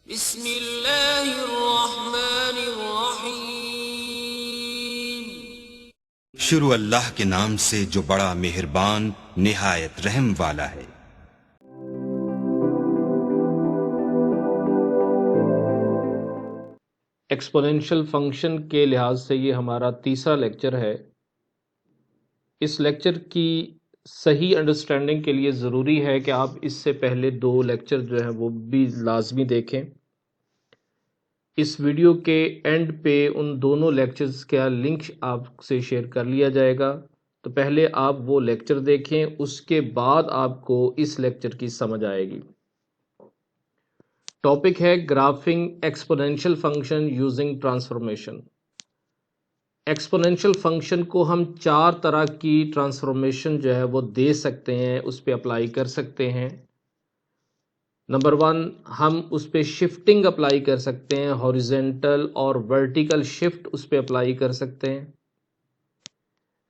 बिस्मिल्लाहिर्रहमानिर्रहीम। शुरू अल्लाह के नाम से जो बड़ा मेहरबान निहायत रहम वाला है। एक्सपोनेंशियल फंक्शन के लिहाज से ये हमारा तीसरा लेक्चर है। इस लेक्चर की सही अंडरस्टैंडिंग के लिए ज़रूरी है कि आप इससे पहले दो लेक्चर जो हैं वो भी लाजमी देखें। इस वीडियो के एंड पे उन दोनों लेक्चर्स का लिंक आपसे शेयर कर लिया जाएगा, तो पहले आप वो लेक्चर देखें, उसके बाद आपको इस लेक्चर की समझ आएगी। टॉपिक है graphic exponential function using transformation. Exponential function को हम चार तरह की ट्रांसफॉर्मेशन जो है वो दे सकते हैं, उस पर अप्लाई कर सकते हैं। नंबर वन, हम उस पर शिफ्टिंग अप्लाई कर सकते हैं, हॉरिजेंटल और वर्टिकल शिफ्ट उस पर अप्लाई कर सकते हैं।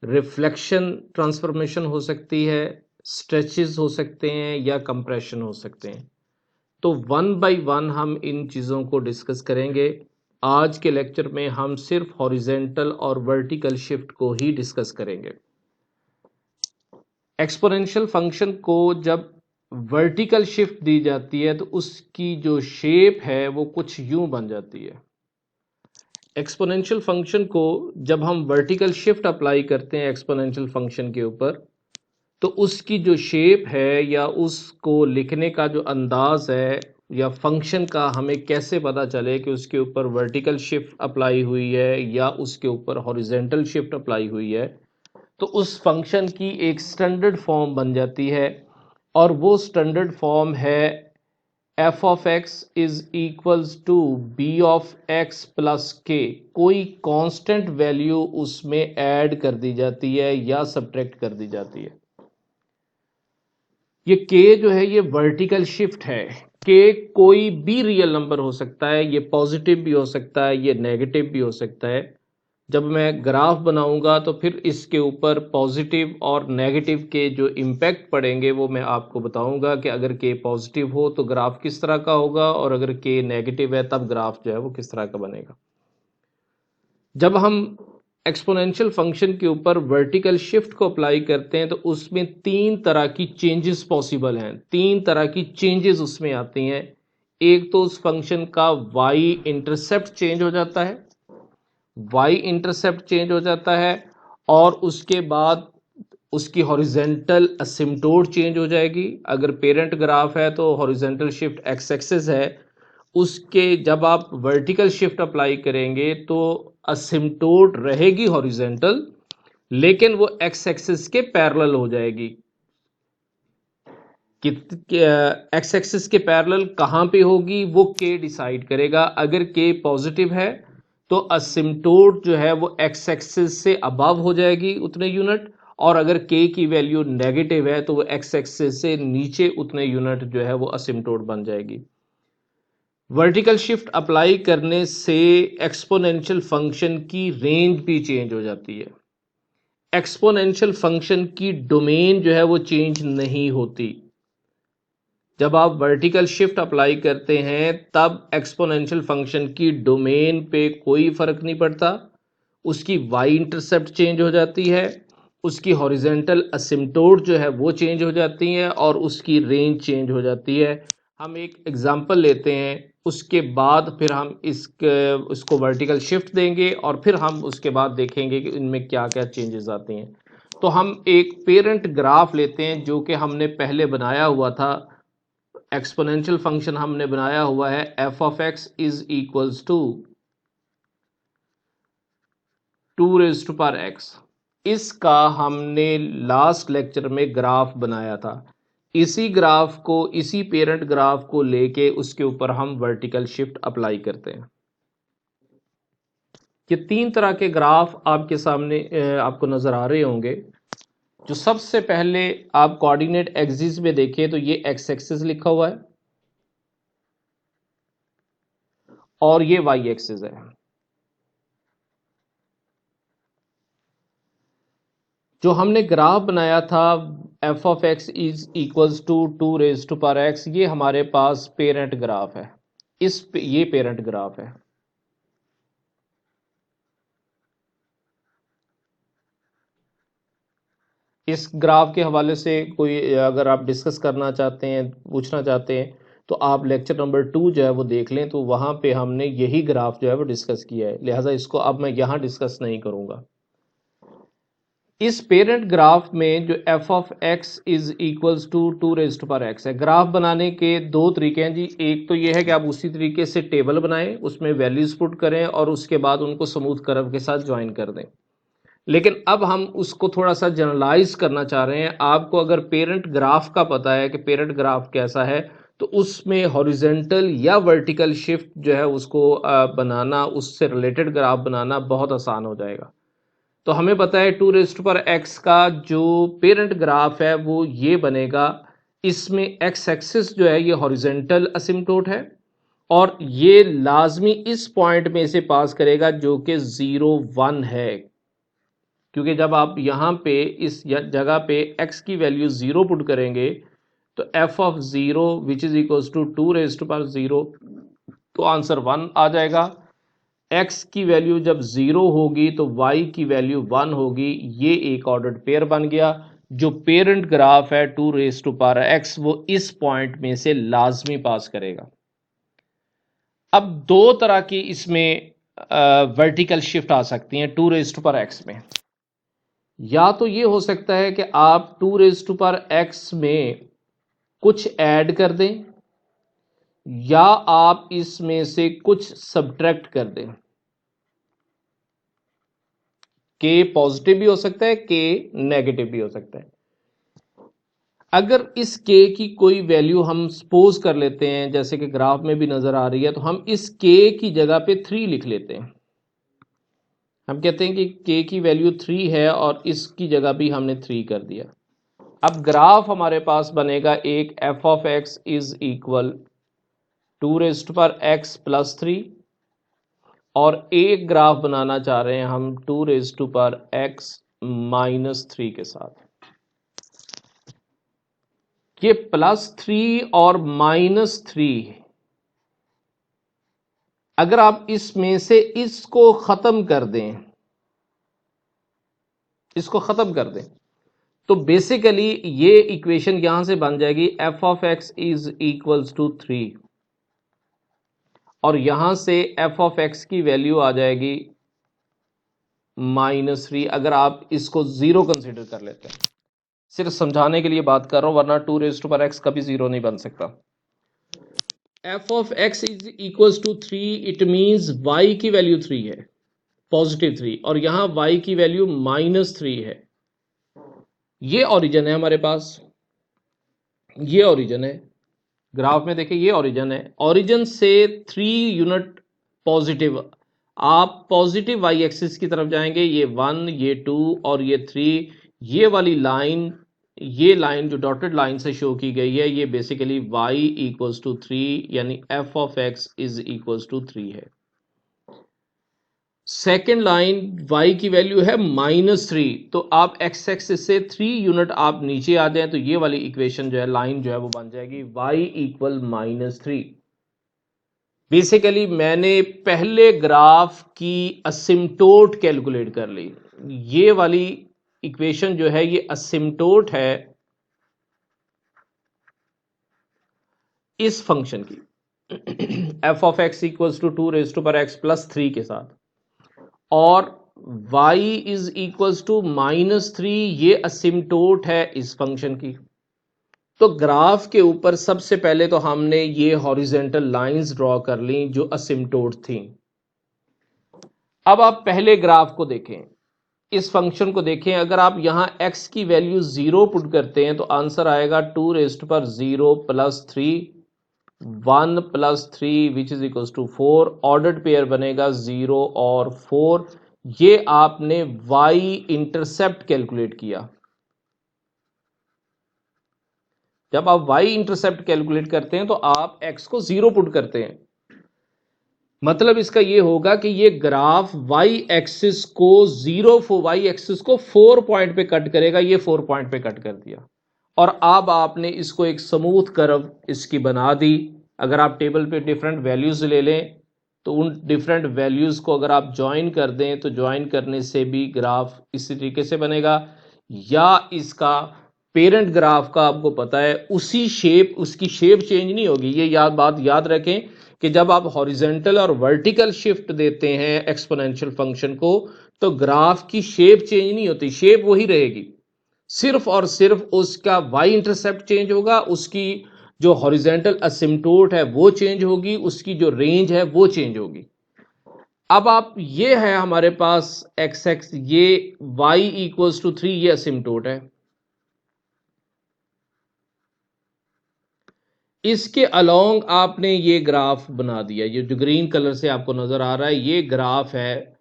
रिफ्लेक्शन ट्रांसफॉर्मेशन हो सकती है, स्ट्रेचेस हो सकते हैं या कंप्रेशन हो सकते हैं। तो वन बाय वन हम इन चीज़ों को डिस्कस करेंगे। आज के लेक्चर में हम सिर्फ हॉरिजेंटल और वर्टिकल शिफ्ट को ही डिस्कस करेंगे। एक्सपोनेंशियल फंक्शन को जब वर्टिकल शिफ्ट दी जाती है तो उसकी जो शेप है वो कुछ यूं बन जाती है। एक्सपोनेंशियल फंक्शन को जब हम वर्टिकल शिफ्ट अप्लाई करते हैं एक्सपोनेंशियल फंक्शन के ऊपर, तो उसकी जो शेप है या उसको लिखने का जो अंदाज है या फंक्शन का हमें कैसे पता चले कि उसके ऊपर वर्टिकल शिफ्ट अप्लाई हुई है या उसके ऊपर हॉरिजेंटल शिफ्ट अप्लाई हुई है, तो उस फंक्शन की एक स्टैंडर्ड फॉर्म बन जाती है और वो स्टैंडर्ड फॉर्म है f of x is equals to b of x plus k। कोई कांस्टेंट वैल्यू उसमें ऐड कर दी जाती है या सब्ट्रैक्ट कर दी जाती है। ये k जो है ये वर्टिकल शिफ्ट है। k कोई भी रियल नंबर हो सकता है, ये पॉजिटिव भी हो सकता है, ये नेगेटिव भी हो सकता है। जब मैं ग्राफ बनाऊंगा तो फिर इसके ऊपर पॉजिटिव और नेगेटिव के जो इम्पैक्ट पड़ेंगे वो मैं आपको बताऊंगा कि अगर के पॉजिटिव हो तो ग्राफ किस तरह का होगा और अगर के नेगेटिव है तब ग्राफ जो है वो किस तरह का बनेगा। जब हम एक्सपोनेंशियल फंक्शन के ऊपर वर्टिकल शिफ्ट को अप्लाई करते हैं तो उसमें तीन तरह की चेंजेस पॉसिबल हैं, तीन तरह की चेंजेस उसमें आती हैं। एक तो उस फंक्शन का वाई इंटरसेप्ट चेंज हो जाता है, वाई इंटरसेप्ट चेंज हो जाता है और उसके बाद उसकी हॉरिजेंटल असिम्प्टोट चेंज हो जाएगी। अगर पेरेंट ग्राफ है तो हॉरिजेंटल शिफ्ट एक्स एक्सिस है, उसके जब आप वर्टिकल शिफ्ट अप्लाई करेंगे तो असिम्प्टोट रहेगी हॉरिजेंटल, लेकिन वो एक्स एक्सिस के पैरेलल हो जाएगी। कि एक्स एक्सिस के पैरेलल कहाँ पे होगी वो के डिसाइड करेगा। अगर के पॉजिटिव है तो असिम्प्टोट जो है वो एक्स एक्सिस से अबव हो जाएगी उतने यूनिट, और अगर के की वैल्यू नेगेटिव है तो वो एक्स एक्सिस से नीचे उतने यूनिट जो है वो असिम्प्टोट बन जाएगी। वर्टिकल शिफ्ट अप्लाई करने से एक्सपोनेंशियल फंक्शन की रेंज भी चेंज हो जाती है। एक्सपोनेंशियल फंक्शन की डोमेन जो है वो चेंज नहीं होती। जब आप वर्टिकल शिफ्ट अप्लाई करते हैं तब एक्सपोनेंशियल फंक्शन की डोमेन पे कोई फर्क नहीं पड़ता। उसकी वाई इंटरसेप्ट चेंज हो जाती है, उसकी हॉरिजेंटल असिम्प्टोट जो है वो चेंज हो जाती है और उसकी रेंज चेंज हो जाती है। हम एक एग्जांपल लेते हैं, उसके बाद फिर हम इसको वर्टिकल शिफ्ट देंगे और फिर हम उसके बाद देखेंगे कि इनमें क्या क्या चेंजेस आती हैं। तो हम एक पेरेंट ग्राफ लेते हैं जो कि हमने पहले बनाया हुआ था। एक्सपोनेंशियल फंक्शन हमने बनाया हुआ है f of x is equals to 2 raise to power x। इसका हमने लास्ट लेक्चर में ग्राफ बनाया था। इसी ग्राफ को, इसी पेरेंट ग्राफ को लेके उसके ऊपर हम वर्टिकल शिफ्ट अप्लाई करते हैं। ये तीन तरह के ग्राफ आपके सामने आपको नजर आ रहे होंगे। जो सबसे पहले आप कोऑर्डिनेट एक्सिस में देखें तो ये एक्स एक्सिस लिखा हुआ है और ये वाई एक्सिस है। जो हमने ग्राफ बनाया था f of x is equals to 2 raise to power x, ये हमारे पास पेरेंट ग्राफ है। ये पेरेंट ग्राफ है। इस ग्राफ के हवाले से कोई अगर आप डिस्कस करना चाहते हैं, पूछना चाहते हैं, तो आप लेक्चर नंबर 2 जो है वो देख लें, तो वहाँ पे हमने यही ग्राफ जो है वो डिस्कस किया है, लिहाजा इसको अब मैं यहाँ डिस्कस नहीं करूँगा। इस पेरेंट ग्राफ में जो f of x is equals to 2 है, ग्राफ बनाने के दो तरीके हैं जी। एक तो ये है कि आप उसी तरीके से टेबल बनाएं, उसमें वैल्यूज पुट करें और उसके बाद उनको स्मूथ कर्व के साथ ज्वाइन कर दें। लेकिन अब हम उसको थोड़ा सा जनरलाइज करना चाह रहे हैं। आपको अगर पेरेंट ग्राफ का पता है कि पेरेंट ग्राफ कैसा है, तो उसमें हॉरिजेंटल या वर्टिकल शिफ्ट जो है उसको बनाना, उससे रिलेटेड ग्राफ बनाना बहुत आसान हो जाएगा। तो हमें पता है 2x का जो पेरेंट ग्राफ है वो ये बनेगा। इसमें एक्स एक्सिस जो है ये हॉरिजेंटल असिम्प्टोट है और ये लाजमी इस पॉइंट में से पास करेगा जो कि 0 1 है, क्योंकि जब आप यहाँ पे इस जगह पे x की वैल्यू 0 पुट करेंगे तो f of 0 which is equals to 2 0, तो आंसर 1 आ जाएगा। x की वैल्यू जब 0 होगी तो y की वैल्यू 1 होगी। ये एक ऑर्डर्ड पेयर बन गया। जो पेरेंट ग्राफ है 2x वो इस पॉइंट में से लाजमी पास करेगा। अब दो तरह की इसमें वर्टिकल शिफ्ट आ सकती हैं 2x में। या तो ये हो सकता है कि आप 2x में कुछ ऐड कर दें या आप इसमें से कुछ सब्ट्रैक्ट कर दें। के पॉजिटिव भी हो सकता है, के नेगेटिव भी हो सकता है। अगर इस के की कोई वैल्यू हम सपोज कर लेते हैं, जैसे कि ग्राफ में भी नजर आ रही है, तो हम इस के की जगह पे 3 लिख लेते हैं। हम कहते हैं कि के की वैल्यू 3 है और इसकी जगह भी हमने 3 कर दिया। अब ग्राफ हमारे पास बनेगा एक F of x is equal 2x plus 3 और एक ग्राफ बनाना चाह रहे हैं हम 2x माइनस 3 के साथ। ये +3 और -3, अगर आप इसमें से इसको खत्म कर दें, इसको खत्म कर दें, तो बेसिकली ये इक्वेशन यहां से बन जाएगी f of x is equals to 3 और यहां से एफ ऑफ एक्स की वैल्यू आ जाएगी -3, अगर आप इसको 0 कंसिडर कर लेते हैं। सिर्फ समझाने के लिए बात कर रहा हूं, वरना 2x कभी 0 नहीं बन सकता। F of x is equals to 3, it means y की वैल्यू 3 है, पॉजिटिव 3, और यहां y की वैल्यू -3 है। ये ओरिजिन है हमारे पास, ये ओरिजिन है। ग्राफ में देखिए ये ओरिजिन है, ओरिजिन से 3 यूनिट पॉजिटिव, आप पॉजिटिव y एक्सिस की तरफ जाएंगे, ये 1, ये 2 और ये 3। ये वाली लाइन, ये लाइन जो डॉटेड लाइन से शो की गई है, ये बेसिकली y इक्वल्स टू 3 यानी f of x is equals to 3 है। सेकेंड लाइन y की वैल्यू है -3, तो आप x एक्सिस से 3 यूनिट आप नीचे आ जाएं तो ये वाली इक्वेशन जो है, लाइन जो है वो बन जाएगी y इक्वल -3। बेसिकली मैंने पहले ग्राफ की असिम्प्टोट कैलकुलेट कर ली। ये वाली इक्वेशन जो है ये असिम्प्टोट है इस फंक्शन की f of x equals to 2x plus 3 के साथ, और y इज इक्वल्स टू -3, ये असिम्प्टोट है इस फंक्शन की। तो ग्राफ के ऊपर सबसे पहले तो हमने ये हॉरिजेंटल लाइंस ड्रॉ कर ली जो असिम्प्टोट थी। अब आप पहले ग्राफ को देखें, इस फंक्शन को देखें। अगर आप यहां x की वैल्यू 0 पुट करते हैं तो आंसर आएगा 2 plus 3, 1 plus 3 which is equal to 4। Ordered pair बनेगा 0 और 4। ये आपने y इंटरसेप्ट कैलकुलेट किया। जब आप y इंटरसेप्ट कैलकुलेट करते हैं तो आप x को 0 पुट करते हैं, मतलब इसका ये होगा कि ये ग्राफ y एक्सिस को y एक्सिस को 4 पॉइंट पे कट करेगा। ये 4 पॉइंट पे कट कर दिया और अब आपने इसको एक स्मूथ कर्व इसकी बना दी। अगर आप टेबल पे डिफरेंट वैल्यूज़ ले लें तो उन डिफरेंट वैल्यूज़ को अगर आप ज्वाइन कर दें तो ज्वाइन करने से भी ग्राफ इसी तरीके से बनेगा, या इसका पेरेंट ग्राफ का आपको पता है उसी शेप, उसकी शेप चेंज नहीं होगी। ये बात याद रखें कि जब आप हॉरिजेंटल और वर्टिकल शिफ्ट देते हैं एक्सपोनेंशियल फंक्शन को तो ग्राफ की शेप चेंज नहीं होती, शेप वही रहेगी, सिर्फ और सिर्फ उसका वाई इंटरसेप्ट चेंज होगा, उसकी जो हॉरिजेंटल असिम्प्टोट है वो चेंज होगी, उसकी जो रेंज है वो चेंज होगी। अब आप ये है हमारे पास एक्स एक्स, ये y इक्वल्स टू 3, ये असिम्प्टोट है। इसके अलोंग आपने ये ग्राफ बना दिया, ये जो ग्रीन कलर से आपको नजर आ रहा है ये ग्राफ है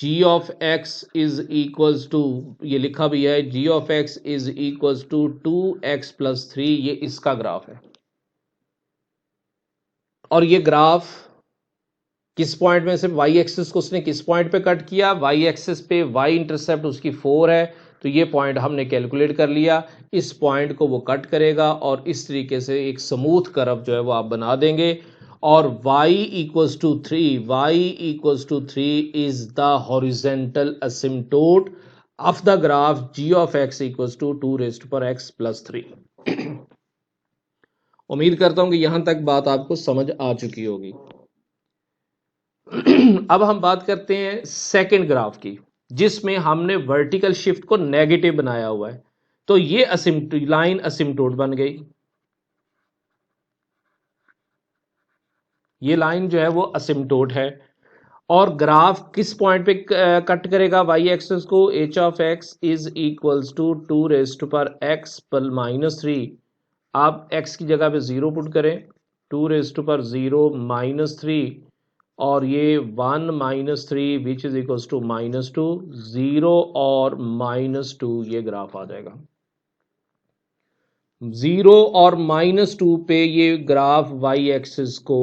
g of x is equals to, ये लिखा भी है g of x is equals to 2x plus 3, ये इसका ग्राफ है। और ये ग्राफ किस पॉइंट में से वाई एक्सिस को उसने किस पॉइंट पे कट किया, वाई एक्सिस पे वाई इंटरसेप्ट उसकी 4 है, तो ये पॉइंट हमने कैलकुलेट कर लिया, इस पॉइंट को वो कट करेगा और इस तरीके से एक स्मूथ कर्व जो है वो आप बना देंगे। और y equals to 3, y equals to 3 is the horizontal asymptote of the graph g of x equals to 2 raised power x plus 3। उम्मीद करता हूं कि यहां तक बात आपको समझ आ चुकी होगी। अब हम बात करते हैं सेकंड ग्राफ की, जिसमें हमने वर्टिकल शिफ्ट को नेगेटिव बनाया हुआ है। तो ये लाइन असिम्प्टोट बन गई, ये लाइन जो है वो असिम्प्टोट है। और ग्राफ किस पॉइंट पे कट करेगा वाई एक्सिस को, h of x is equals to 2 raised to power x पर माइनस 3। आप x की जगह पे 0 पुट करें, 2 रेज़्ड टू पावर 0 माइनस 3, और ये 1 minus 3 which is equals to minus 2, 0 और माइनस 2, ये ग्राफ आ जाएगा। 0 और माइनस 2 पे ये ग्राफ वाई एक्सिस को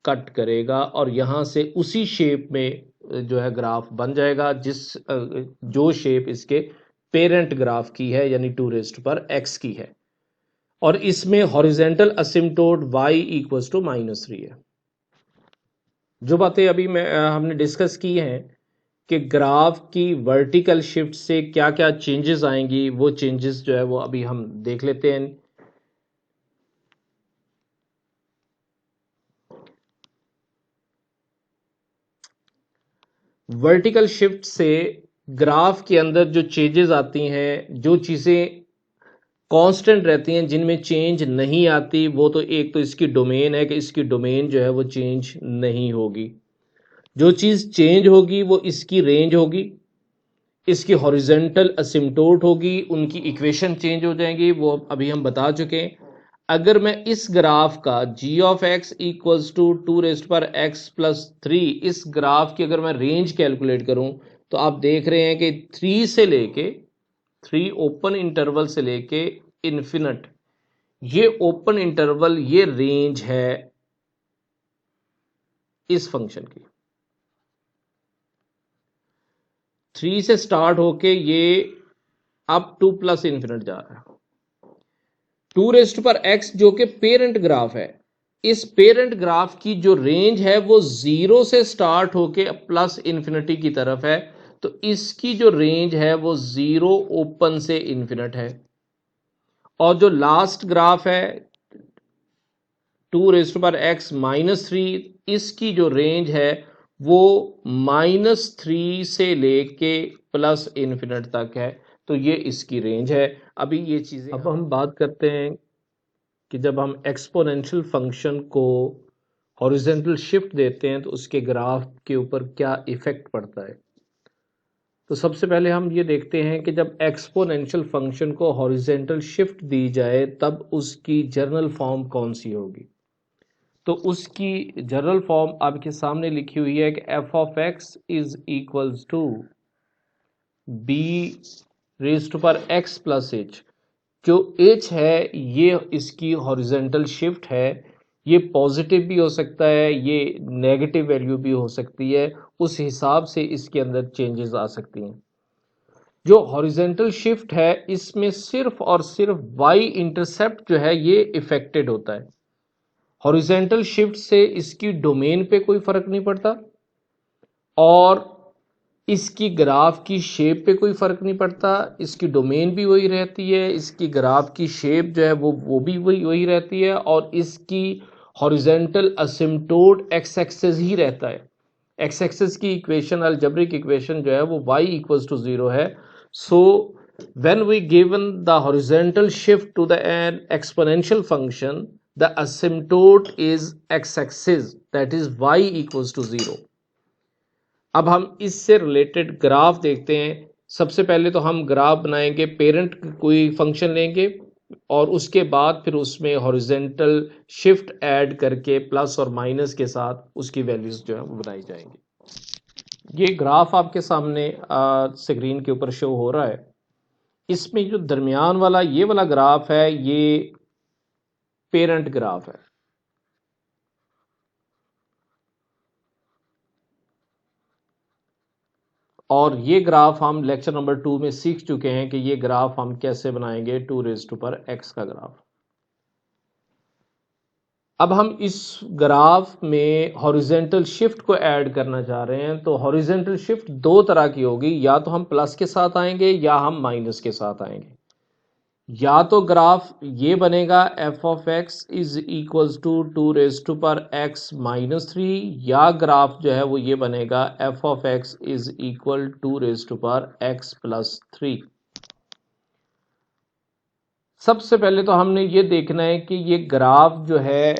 कट करेगा और यहां से उसी शेप में जो है ग्राफ बन जाएगा, जो शेप इसके पेरेंट ग्राफ की है, यानी 2 रेज़्ड पर x की है। और इसमें horizontal asymptote y equals to minus 3 है। जो बातें अभी हमने डिस्कस की हैं कि ग्राफ की वर्टिकल शिफ्ट से क्या क्या चेंजेस आएंगी, वो चेंजेस जो है वो अभी हम देख लेते हैं। वर्टिकल शिफ्ट से ग्राफ के अंदर जो चेंजेस आती हैं, जो चीज़ें कांस्टेंट रहती हैं, जिनमें चेंज नहीं आती, वो तो एक तो इसकी डोमेन है कि इसकी डोमेन जो है वो चेंज नहीं होगी। जो चीज़ चेंज होगी वो इसकी रेंज होगी, इसकी हॉरिजेंटल असिम्प्टोट होगी, उनकी इक्वेशन चेंज हो जाएंगी, वो अभी हम बता चुके हैं। अगर मैं इस ग्राफ का g of x equals to 2 raised पर x प्लस 3, इस ग्राफ की अगर मैं रेंज कैलकुलेट करूं तो आप देख रहे हैं कि 3 से लेके 3 ओपन इंटरवल से लेके इन्फिनिट, ये ओपन इंटरवल, ये रेंज है इस फंक्शन की। 3 से स्टार्ट होके ये अप टू प्लस इन्फिनिट जा रहा है। 2 रेज़्ड पर x जो कि पेरेंट ग्राफ है, इस पेरेंट ग्राफ की जो रेंज है वो 0 से स्टार्ट होके प्लस इन्फिनिटी की तरफ है, तो इसकी जो रेंज है वो 0 ओपन से इन्फिनिट है। और जो लास्ट ग्राफ है 2 रेज़्ड पर x माइनस 3, इसकी जो रेंज है वो माइनस 3 से लेके प्लस इन्फिनिट तक है, तो ये इसकी रेंज है। अभी ये चीज़ें, अब हम बात करते हैं कि जब हम एक्सपोनेंशियल फंक्शन को हॉरिजेंटल शिफ्ट देते हैं तो उसके ग्राफ के ऊपर क्या इफेक्ट पड़ता है। तो सबसे पहले हम ये देखते हैं कि जब एक्सपोनेंशियल फंक्शन को हॉरिजेंटल शिफ्ट दी जाए तब उसकी जनरल फॉर्म कौन सी होगी। तो उसकी जनरल फॉर्म आपके सामने लिखी हुई है कि f of x is equals to b raised to power x plus h। जो h है ये इसकी हॉरिजेंटल शिफ्ट है, ये पॉजिटिव भी हो सकता है, ये नेगेटिव वैल्यू भी हो सकती है, उस हिसाब से इसके अंदर चेंजेस आ सकती हैं। जो हॉरिजेंटल शिफ्ट है इसमें सिर्फ और सिर्फ y इंटरसेप्ट जो है ये इफेक्टेड होता है। हॉरिजेंटल शिफ्ट से इसकी डोमेन पे कोई फर्क नहीं पड़ता और इसकी ग्राफ की शेप पे कोई फर्क नहीं पड़ता, इसकी डोमेन भी वही रहती है, इसकी ग्राफ की शेप जो है वो भी वही रहती है और इसकी हॉरिजेंटल असिम्प्टोट एक्स एक्सिस ही रहता है। एक्स एक्सिस की इक्वेशन अलजेब्रिक इक्वेशन जो है वो y इक्वल्स टू 0 है। So when we given the horizontal shift to the an exponential function the asymptote is x axis, that is y equals to 0। अब हम इससे रिलेटेड ग्राफ देखते हैं। सबसे पहले तो हम ग्राफ बनाएंगे, पेरेंट कोई फंक्शन लेंगे और उसके बाद फिर उसमें हॉरिजेंटल शिफ्ट ऐड करके प्लस और माइनस के साथ उसकी वैल्यूज जो है वो बनाई जाएंगी। ये ग्राफ आपके सामने स्क्रीन के ऊपर शो हो रहा है। इसमें जो दरमियान वाला ये वाला ग्राफ है ये पेरेंट ग्राफ है और ये ग्राफ हम लेक्चर नंबर 2 में सीख चुके हैं कि ये ग्राफ हम कैसे बनाएंगे 2⁻x का ग्राफ। अब हम इस ग्राफ में हॉरिजेंटल शिफ्ट को ऐड करना चाह रहे हैं। तो हॉरिजेंटल शिफ्ट दो तरह की होगी, या तो हम प्लस के साथ आएंगे या हम माइनस के साथ आएंगे। या तो ग्राफ ये बनेगा f of x is equals to 2⁻x minus 3, या ग्राफ जो है वो ये बनेगा f of x is equal 2⁻x plus 3। सबसे पहले तो हमने ये देखना है कि ये ग्राफ जो है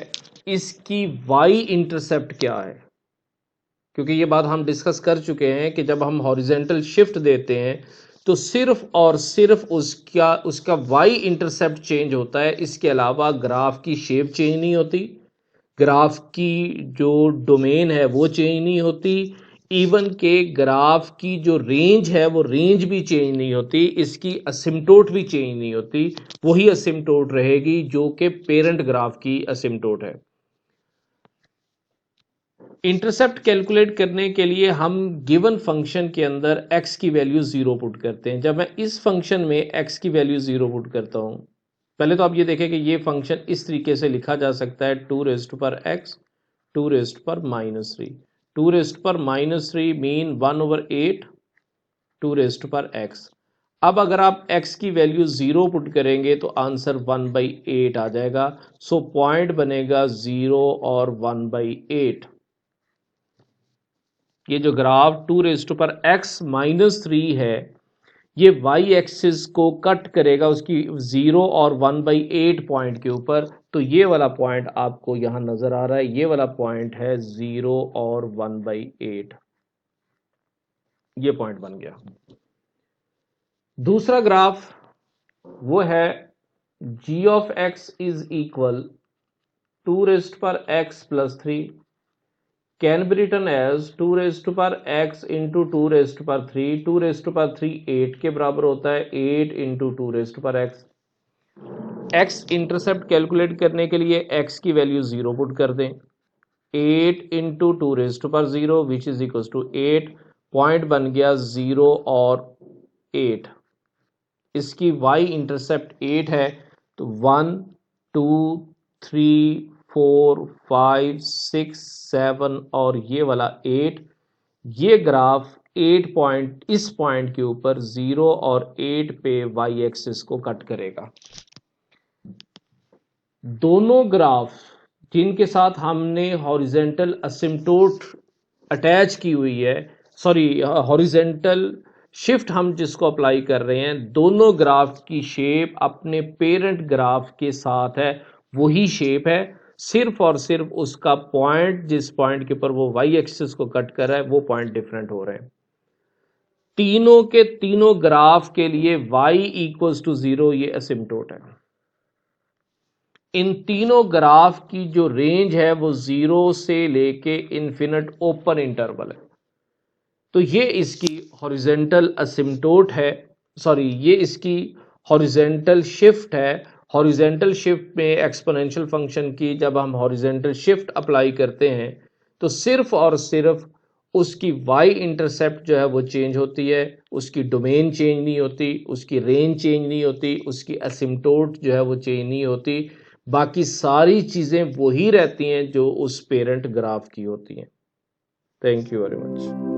इसकी y इंटरसेप्ट क्या है, क्योंकि ये बात हम डिस्कस कर चुके हैं कि जब हम हॉरिजेंटल शिफ्ट देते हैं तो सिर्फ और सिर्फ उसका y इंटरसेप्ट चेंज होता है, इसके अलावा ग्राफ की शेप चेंज नहीं होती, ग्राफ की जो डोमेन है वो चेंज नहीं होती, इवन के ग्राफ की जो रेंज है वो रेंज भी चेंज नहीं होती, इसकी असिम्प्टोट भी चेंज नहीं होती। वही असिम्प्टोट रहेगी जो कि पेरेंट ग्राफ की असिम्प्टोट है। इंटरसेप्ट कैलकुलेट करने के लिए हम गिवन फंक्शन के अंदर x की वैल्यू 0 पुट करते हैं। जब मैं इस फंक्शन में x की वैल्यू 0 पुट करता हूं, पहले तो आप ये देखें कि ये फंक्शन इस तरीके से लिखा जा सकता है 2⁻x 2⁻−3। 2⁻−3 mean 1/8 2⁻x। अब अगर आप x की वैल्यू 0 पुट करेंगे तो आंसर 1/8 आ जाएगा। सो पॉइंट बनेगा 0 और 1/8। ये जो ग्राफ 2⁻x-3 है ये y एक्सिस को कट करेगा उसकी 0 और 1/8 पॉइंट के ऊपर। तो ये वाला पॉइंट आपको यहां नजर आ रहा है, ये वाला पॉइंट है 0 और 1/8, ये पॉइंट बन गया। दूसरा ग्राफ वो है g of x is equal 2⁻x plus 3 can be written as 2⁻x into 2⁻3। 2⁻3 8 के बराबर होता है, 8 into 2⁻x। x intercept calculate करने के लिए x की वैल्यू 0 पुट कर दें, 8 into 2⁻0 which is equal to 8। Point बन गया 0 और 8। इसकी y इंटरसेप्ट 8 है तो 1 2 3 4 5 6 7 और ये वाला 8। ये ग्राफ 8 पॉइंट इस पॉइंट के ऊपर 0 और 8 पे y एक्सिस को कट करेगा। दोनों ग्राफ जिनके साथ हमने हॉरिजेंटल असिम्प्टोट अटैच की हुई है, सॉरी हॉरिजेंटल शिफ्ट हम जिसको अप्लाई कर रहे हैं, दोनों ग्राफ की शेप अपने पेरेंट ग्राफ के साथ है, वही शेप है। सिर्फ और सिर्फ उसका पॉइंट जिस पॉइंट के ऊपर वो y एक्सिस को कट कर रहा है वो पॉइंट डिफरेंट हो रहे हैं। तीनों के तीनों ग्राफ के लिए y इक्वल्स टू 0 ये असिम्प्टोट है। इन तीनों ग्राफ की जो रेंज है वो 0 से लेके इन्फिनिट ओपन इंटरवल है। तो ये इसकी हॉरिजेंटल असिम्प्टोट है, सॉरी ये इसकी हॉरिजेंटल शिफ्ट है। हॉरिजेंटल शिफ्ट में एक्सपोनेंशियल फंक्शन की जब हम हॉरिजेंटल शिफ्ट अप्लाई करते हैं तो सिर्फ और सिर्फ उसकी y इंटरसेप्ट जो है वो चेंज होती है, उसकी डोमेन चेंज नहीं होती, उसकी रेंज चेंज नहीं होती, उसकी असिम्प्टोट जो है वो चेंज नहीं होती। बाकी सारी चीज़ें वही रहती हैं जो उस पेरेंट ग्राफ की होती हैं। Thank you very much.